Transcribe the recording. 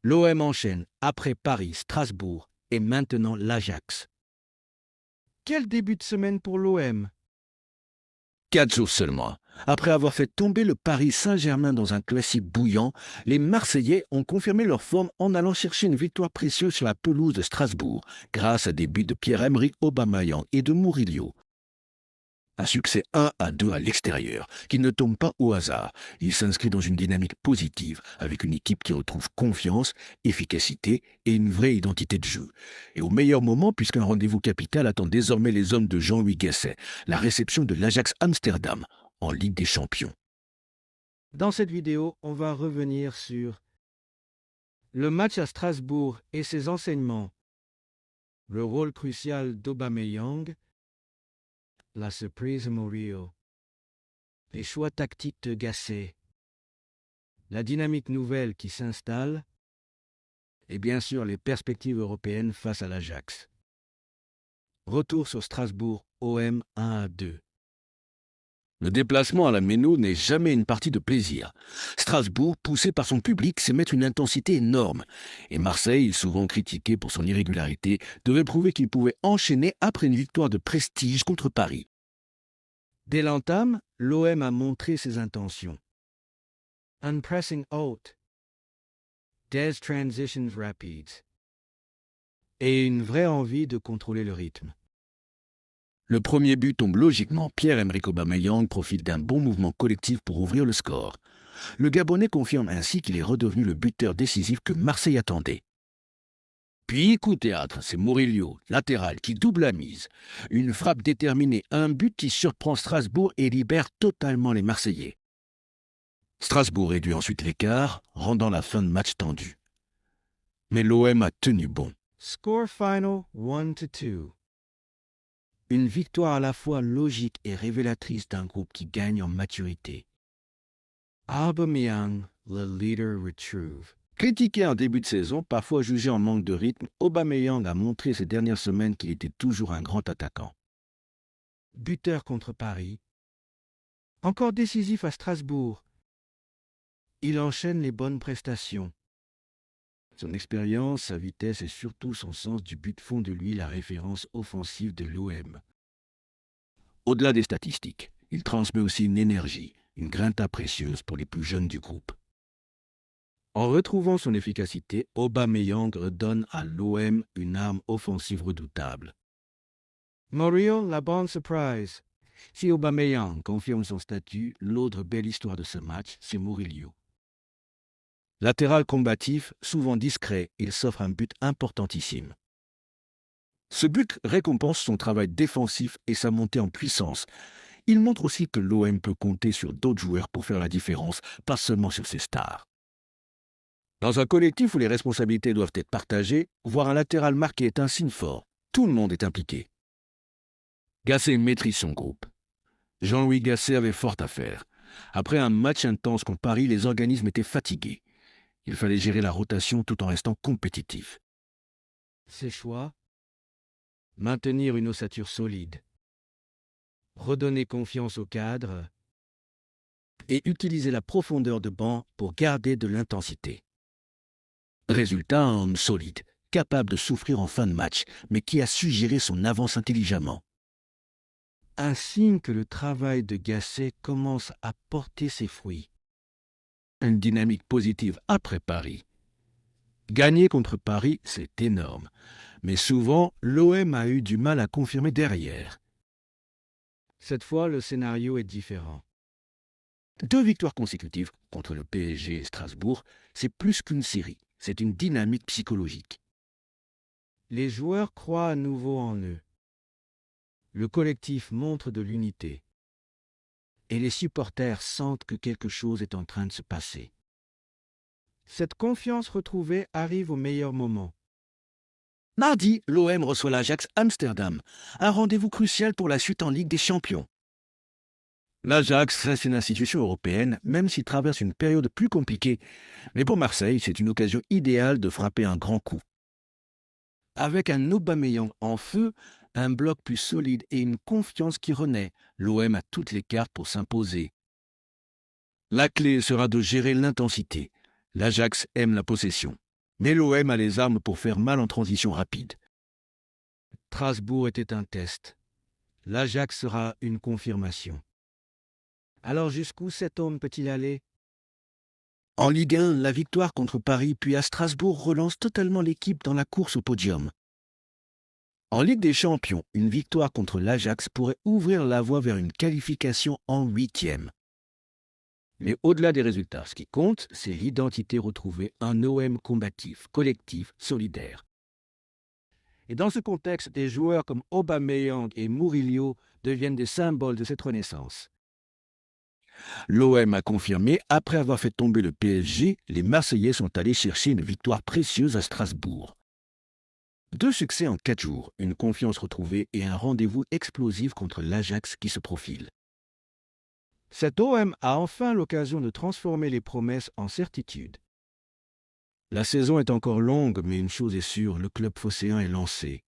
L'OM enchaîne après Paris, Strasbourg et maintenant l'Ajax. Quel début de semaine pour l'OM! 4 jours seulement. Après avoir fait tomber le Paris Saint-Germain dans un classique bouillant, les Marseillais ont confirmé leur forme en allant chercher une victoire précieuse sur la pelouse de Strasbourg, grâce à des buts de Pierre-Emerick Aubameyang et de Murillo. Un succès 1-2 à l'extérieur, qui ne tombe pas au hasard. Il s'inscrit dans une dynamique positive, avec une équipe qui retrouve confiance, efficacité et une vraie identité de jeu. Et au meilleur moment, puisqu'un rendez-vous capital attend désormais les hommes de Jean-Louis Gasset, la réception de l'Ajax Amsterdam en Ligue des Champions. Dans cette vidéo, on va revenir sur le match à Strasbourg et ses enseignements, le rôle crucial d'Aubameyang, la surprise Murillo, les choix tactiques de Gasset, la dynamique nouvelle qui s'installe et bien sûr les perspectives européennes face à l'Ajax. Retour sur Strasbourg, OM 1-2. Le déplacement à la Méno n'est jamais une partie de plaisir. Strasbourg, poussé par son public, sait mettre une intensité énorme. Et Marseille, souvent critiqué pour son irrégularité, devait prouver qu'il pouvait enchaîner après une victoire de prestige contre Paris. Dès l'entame, l'OM a montré ses intentions. Un pressing haute, des transitions rapides et une vraie envie de contrôler le rythme. Le premier but tombe logiquement. Pierre-Emerick Aubameyang profite d'un bon mouvement collectif pour ouvrir le score. Le Gabonais confirme ainsi qu'il est redevenu le buteur décisif que Marseille attendait. Puis, coup de théâtre, c'est Murillo, latéral, qui double la mise. Une frappe déterminée, un but qui surprend Strasbourg et libère totalement les Marseillais. Strasbourg réduit ensuite l'écart, rendant la fin de match tendue. Mais l'OM a tenu bon. Score final 1-2. Une victoire à la fois logique et révélatrice d'un groupe qui gagne en maturité. Aubameyang, le leader retrouve. Critiqué en début de saison, parfois jugé en manque de rythme, Aubameyang a montré ces dernières semaines qu'il était toujours un grand attaquant. Buteur contre Paris. Encore décisif à Strasbourg. Il enchaîne les bonnes prestations. Son expérience, sa vitesse et surtout son sens du but font de lui la référence offensive de l'OM. Au-delà des statistiques, il transmet aussi une énergie, une grinta précieuse pour les plus jeunes du groupe. En retrouvant son efficacité, Aubameyang redonne à l'OM une arme offensive redoutable. Murillo, la bonne surprise. Si Aubameyang confirme son statut, l'autre belle histoire de ce match, c'est Murillo. Latéral combatif, souvent discret, il s'offre un but importantissime. Ce but récompense son travail défensif et sa montée en puissance. Il montre aussi que l'OM peut compter sur d'autres joueurs pour faire la différence, pas seulement sur ses stars. Dans un collectif où les responsabilités doivent être partagées, voir un latéral marqué est un signe fort. Tout le monde est impliqué. Gasset maîtrise son groupe. Jean-Louis Gasset avait fort à faire. Après un match intense contre Paris, les organismes étaient fatigués. Il fallait gérer la rotation tout en restant compétitif. Ses choix: maintenir une ossature solide, redonner confiance au cadre et utiliser la profondeur de banc pour garder de l'intensité. Résultat, un homme solide, capable de souffrir en fin de match, mais qui a su gérer son avance intelligemment. Un signe que le travail de Gasset commence à porter ses fruits. Une dynamique positive après Paris. Gagner contre Paris, c'est énorme. Mais souvent, l'OM a eu du mal à confirmer derrière. Cette fois, le scénario est différent. 2 victoires consécutives contre le PSG et Strasbourg, c'est plus qu'une série. C'est une dynamique psychologique. Les joueurs croient à nouveau en eux. Le collectif montre de l'unité. Et les supporters sentent que quelque chose est en train de se passer. Cette confiance retrouvée arrive au meilleur moment. Mardi, l'OM reçoit l'Ajax Amsterdam, un rendez-vous crucial pour la suite en Ligue des Champions. L'Ajax reste une institution européenne, même s'il traverse une période plus compliquée. Mais pour Marseille, c'est une occasion idéale de frapper un grand coup. Avec un Aubameyang en feu, un bloc plus solide et une confiance qui renaît, l'OM a toutes les cartes pour s'imposer. La clé sera de gérer l'intensité. L'Ajax aime la possession. Mais l'OM a les armes pour faire mal en transition rapide. Strasbourg était un test. L'Ajax sera une confirmation. Alors jusqu'où cet homme peut-il aller? En Ligue 1, la victoire contre Paris puis à Strasbourg relance totalement l'équipe dans la course au podium. En Ligue des Champions, une victoire contre l'Ajax pourrait ouvrir la voie vers une qualification en 8e. Mais au-delà des résultats, ce qui compte, c'est l'identité retrouvée, un OM combatif, collectif, solidaire. Et dans ce contexte, des joueurs comme Aubameyang et Murillo deviennent des symboles de cette renaissance. L'OM a confirmé, après avoir fait tomber le PSG, les Marseillais sont allés chercher une victoire précieuse à Strasbourg. 2 succès en 4 jours, une confiance retrouvée et un rendez-vous explosif contre l'Ajax qui se profile. Cet OM a enfin l'occasion de transformer les promesses en certitudes. La saison est encore longue, mais une chose est sûre, le club phocéen est lancé.